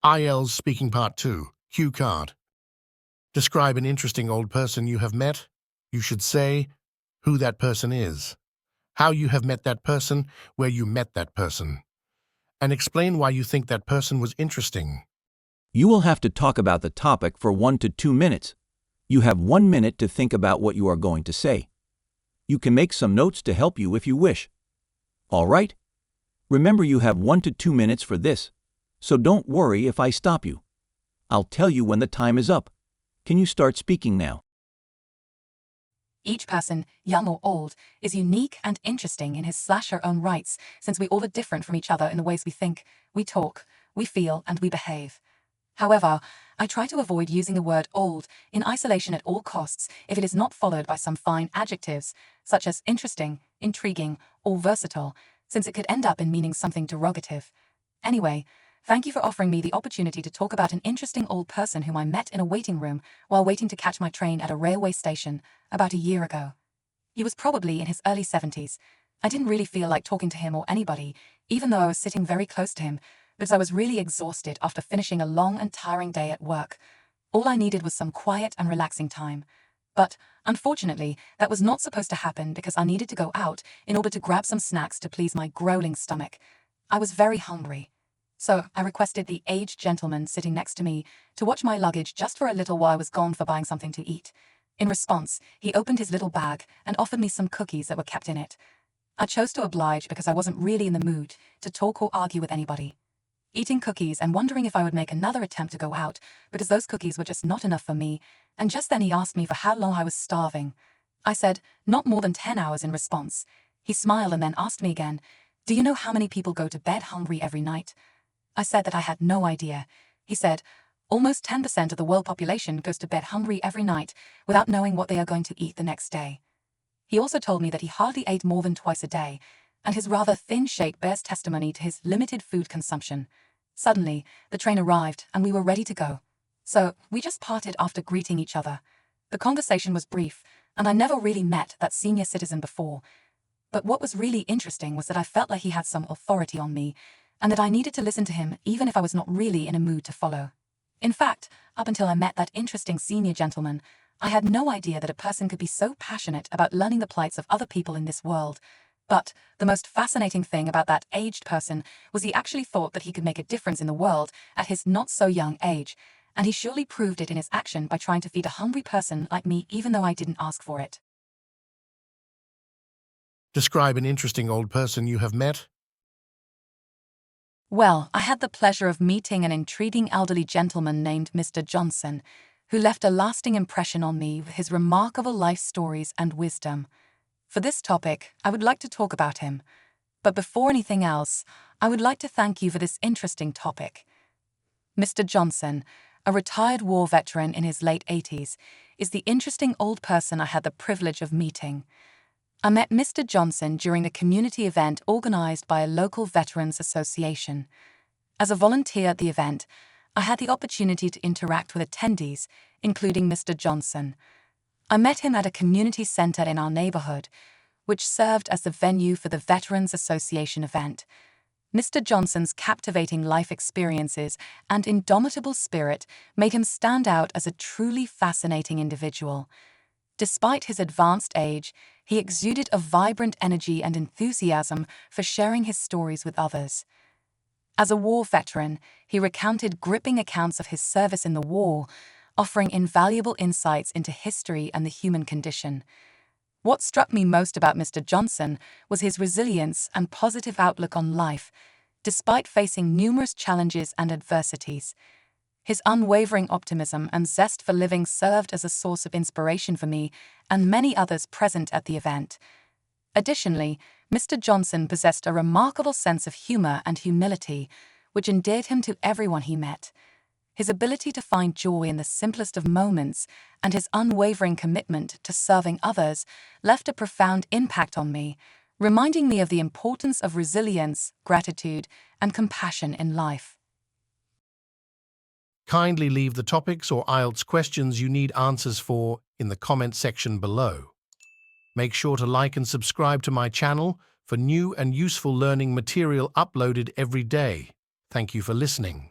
IELTS Speaking Part 2, Cue Card. Describe an interesting old person you have met. You should say who that person is, how you have met that person, where you met that person, and explain why you think that person was interesting. You will have to talk about the topic for 1 to 2 minutes. You have 1 minute to think about what you are going to say. You can make some notes to help you if you wish. All right? Remember, you have 1 to 2 minutes for this, so don't worry if I stop you. I'll tell you when the time is up. Can you start speaking now? Each person, young or old, is unique and interesting in his/her own rights, since we all are different from each other in the ways we think, we talk, we feel, and we behave. However, I try to avoid using the word old in isolation at all costs if it is not followed by some fine adjectives, such as interesting, intriguing, or versatile, since it could end up in meaning something derogative. Anyway, thank you for offering me the opportunity to talk about an interesting old person whom I met in a waiting room while waiting to catch my train at a railway station about a year ago. He was probably in his early 70s. I didn't really feel like talking to him or anybody, even though I was sitting very close to him, because I was really exhausted after finishing a long and tiring day at work. All I needed was some quiet and relaxing time. But, unfortunately, that was not supposed to happen because I needed to go out in order to grab some snacks to please my growling stomach. I was very hungry. So I requested the aged gentleman sitting next to me to watch my luggage just for a little while I was gone for buying something to eat. In response, he opened his little bag and offered me some cookies that were kept in it. I chose to oblige because I wasn't really in the mood to talk or argue with anybody. Eating cookies and wondering if I would make another attempt to go out because those cookies were just not enough for me, and just then he asked me for how long I was starving. I said, not more than 10 hours in response. He smiled and then asked me again, do you know how many people go to bed hungry every night? I said that I had no idea. He said, almost 10% of the world population goes to bed hungry every night without knowing what they are going to eat the next day. He also told me that he hardly ate more than twice a day, and his rather thin shape bears testimony to his limited food consumption. Suddenly, the train arrived and we were ready to go. So, we just parted after greeting each other. The conversation was brief, and I never really met that senior citizen before. But what was really interesting was that I felt like he had some authority on me, and that I needed to listen to him even if I was not really in a mood to follow. In fact, up until I met that interesting senior gentleman, I had no idea that a person could be so passionate about learning the plights of other people in this world. But the most fascinating thing about that aged person was he actually thought that he could make a difference in the world at his not-so-young age, and he surely proved it in his action by trying to feed a hungry person like me even though I didn't ask for it. Describe an interesting old person you have met. Well, I had the pleasure of meeting an intriguing elderly gentleman named Mr. Johnson, who left a lasting impression on me with his remarkable life stories and wisdom. For this topic, I would like to talk about him. But before anything else, I would like to thank you for this interesting topic. Mr. Johnson, a retired war veteran in his late 80s, is the interesting old person I had the privilege of meeting. I met Mr. Johnson during a community event organized by a local veterans association. As a volunteer at the event, I had the opportunity to interact with attendees, including Mr. Johnson. I met him at a community center in our neighborhood, which served as the venue for the Veterans Association event. Mr. Johnson's captivating life experiences and indomitable spirit made him stand out as a truly fascinating individual. Despite his advanced age, he exuded a vibrant energy and enthusiasm for sharing his stories with others. As a war veteran, he recounted gripping accounts of his service in the war, offering invaluable insights into history and the human condition. What struck me most about Mr. Johnson was his resilience and positive outlook on life, despite facing numerous challenges and adversities. His unwavering optimism and zest for living served as a source of inspiration for me and many others present at the event. Additionally, Mr. Johnson possessed a remarkable sense of humor and humility, which endeared him to everyone he met. His ability to find joy in the simplest of moments and his unwavering commitment to serving others left a profound impact on me, reminding me of the importance of resilience, gratitude, and compassion in life. Kindly leave the topics or IELTS questions you need answers for in the comment section below. Make sure to like and subscribe to my channel for new and useful learning material uploaded every day. Thank you for listening.